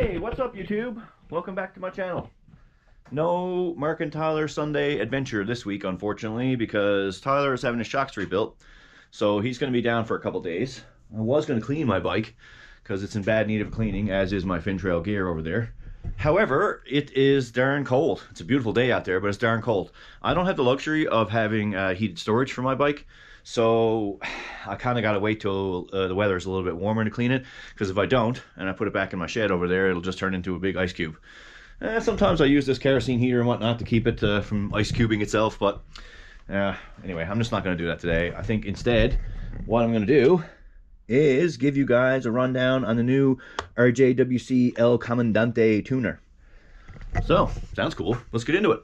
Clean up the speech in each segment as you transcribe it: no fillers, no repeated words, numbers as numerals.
Hey, what's up YouTube? Welcome back to my channel. No Mark and Tyler Sunday adventure this week, unfortunately, because Tyler is having his shocks rebuilt. So he's going to be down for a couple days. I was going to clean my bike because it's in bad need of cleaning, as is my Fin Trail gear over there. However, it is darn cold. It's a beautiful day out there, but it's darn cold. I don't have the luxury of having heated storage for my bike, so I kind of got to wait till the weather is a little bit warmer to clean it, because if I don't, and I put it back in my shed over there, it'll just turn into a big ice cube. Sometimes I use this kerosene heater and whatnot to keep it from ice cubing itself, but anyway, I'm just not going to do that today. I think instead, what I'm going to do is give you guys a rundown on the new RJWC El Comandante tuner. So, sounds cool. Let's get into it.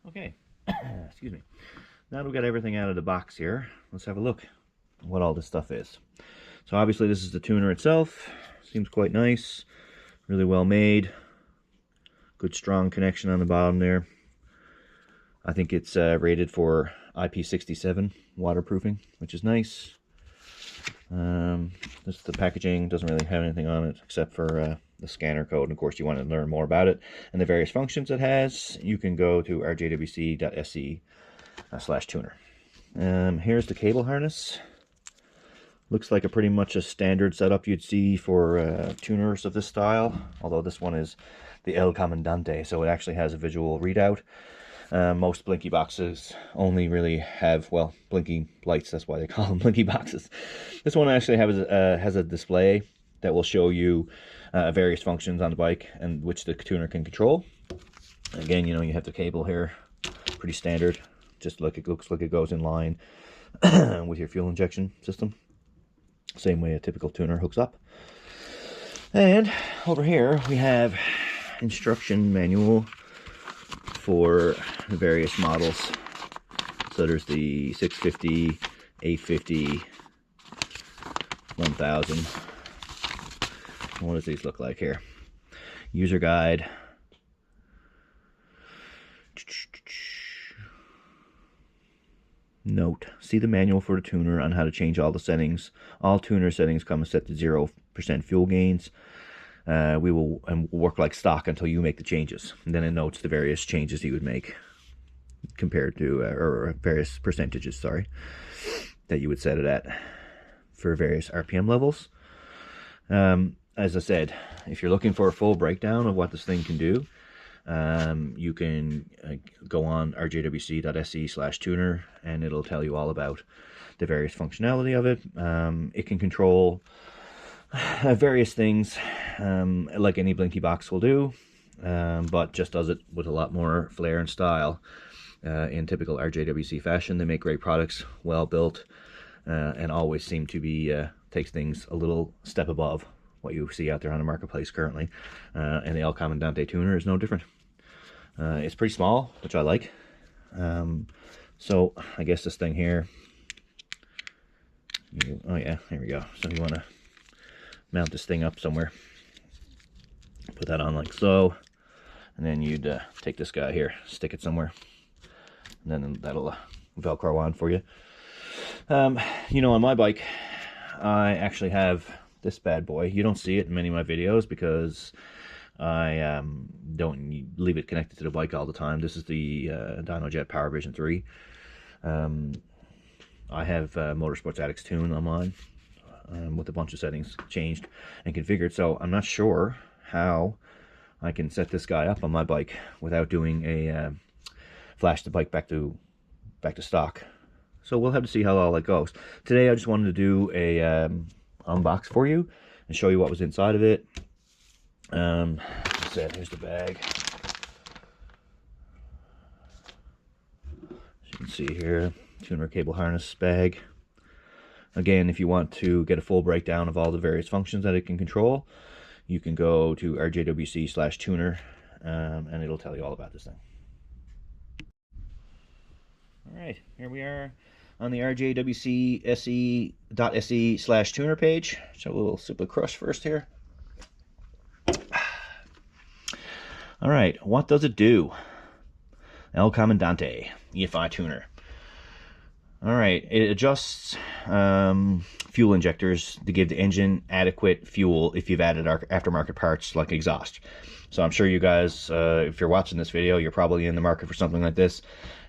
Okay, excuse me. Now that we've got everything out of the box here, let's have a look at what all this stuff is. So obviously this is the tuner itself. Seems quite nice. Really well made. Good strong connection on the bottom there. I think it's rated for IP67 waterproofing, which is nice. The packaging doesn't really have anything on it except for the scanner code. And of course, you want to learn more about it and the various functions it has, you can go to rjwc.se/tuner. Here's the cable harness. Looks like pretty much a standard setup you'd see for tuners of this style, although this one is the El Comandante, so it actually has a visual readout. Most blinky boxes only really have, well, blinky lights, that's why they call them blinky boxes. This one actually has a display that will show you various functions on the bike and which the tuner can control. Again, you know, you have the cable here, pretty standard, just like it looks like it goes in line with your fuel injection system. Same way a typical tuner hooks up. And over here we have instruction manual for the various models. So there's the 650, 850, 1000. What does these look like here? User guide. Note, see the manual for the tuner on how to change all the settings. All tuner settings come set to 0% fuel gains. We will work like stock until you make the changes. And then it notes the various changes you would make compared to, or various percentages, sorry, that you would set it at for various RPM levels. As I said, if you're looking for a full breakdown of what this thing can do, you can go on rjwc.se/tuner and it'll tell you all about the various functionality of it. It can control various things like any blinky box will do, but just does it with a lot more flair and style. In typical RJWC fashion, they make great products, well built, and always seem to be takes things a little step above what you see out there on the marketplace currently. And the El Comandante tuner is no different. It's pretty small, which I like. So I guess this thing here, oh yeah, here we go. So you want to mount this thing up somewhere, put that on like so, and then you'd take this guy here, stick it somewhere, and then that'll velcro on for you. You know, on my bike I actually have this bad boy. You don't see it in many of my videos because I don't leave it connected to the bike all the time. This is the DynoJet Power Vision 3. I have Motorsports Addicts Tune on mine, with a bunch of settings changed and configured, so I'm not sure how I can set this guy up on my bike without doing a flash the bike back to stock. So we'll have to see how all that goes. Today I just wanted to do a unbox for you and show you what was inside of it. As I said, here's the bag. As you can see here, tuner cable harness bag. Again, if you want to get a full breakdown of all the various functions that it can control, you can go to rjwc/tuner, and it'll tell you all about this thing. All right, here we are on the rjwc.se/tuner page. So a little sip of crush first here. All right, what does it do? El Comandante EFI tuner. All right, it adjusts fuel injectors to give the engine adequate fuel if you've added aftermarket parts like exhaust. So I'm sure you guys, if you're watching this video, you're probably in the market for something like this.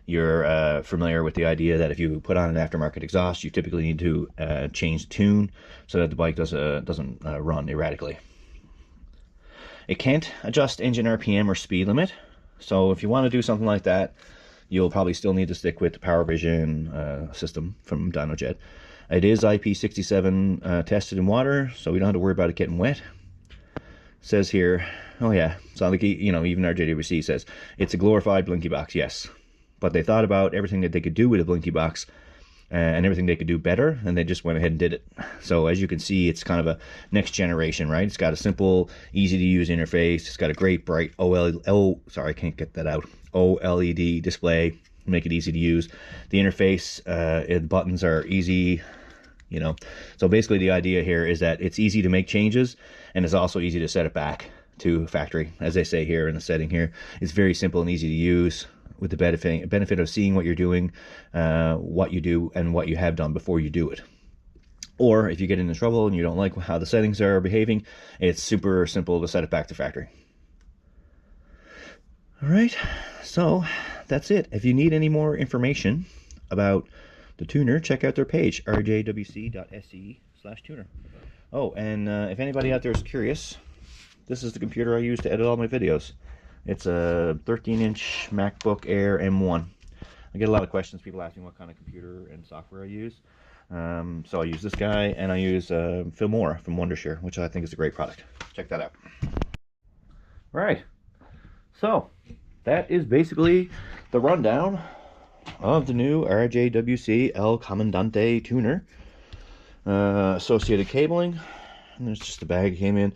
You're familiar with the idea that if you put on an aftermarket exhaust, you typically need to change the tune so that the bike doesn't run erratically. It can't adjust engine RPM or speed limit. So if you want to do something like that, you'll probably still need to stick with the Power Vision system from DynoJet. It is IP67 tested in water, so we don't have to worry about it getting wet. It says here, oh yeah, so like, you know, even RJWC says it's a glorified blinky box. Yes, but they thought about everything that they could do with a blinky box and everything they could do better, and they just went ahead and did it. So as you can see, it's kind of a next generation, right? It's got a simple, easy to use interface. It's got a great bright sorry, I can't get that out. OLED display, make it easy to use. The interface, the buttons are easy, you know. So basically the idea here is that it's easy to make changes, and it's also easy to set it back to factory. As they say here in the setting here, it's very simple and easy to use, with the benefit of seeing what you're doing, what you do, and what you have done before you do it. Or if you get into trouble and you don't like how the settings are behaving, it's super simple to set it back to factory. All right, so that's it. If you need any more information about the tuner, check out their page, rjwc.se/tuner. Oh, and if anybody out there is curious, this is the computer I use to edit all my videos. It's a 13-inch MacBook Air M1. I get a lot of questions, people asking what kind of computer and software I use. So I use this guy, and I use Filmora from Wondershare, which I think is a great product. Check that out. Right. So that is basically the rundown of the new RJWC El Comandante tuner. Associated cabling, and there's just the bag came in.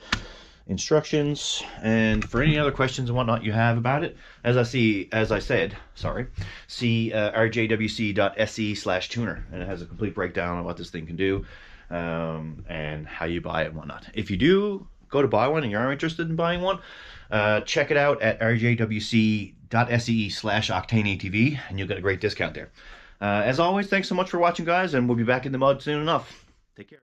Instructions, and for any other questions and whatnot you have about it, see rjwc.se/tuner, and it has a complete breakdown of what this thing can do, and how you buy it and whatnot. If you do go to buy one and you are interested in buying one, check it out at rjwc.se/octaneatv, and you'll get a great discount there. As always, thanks so much for watching, guys, and we'll be back in the mud soon enough. Take care.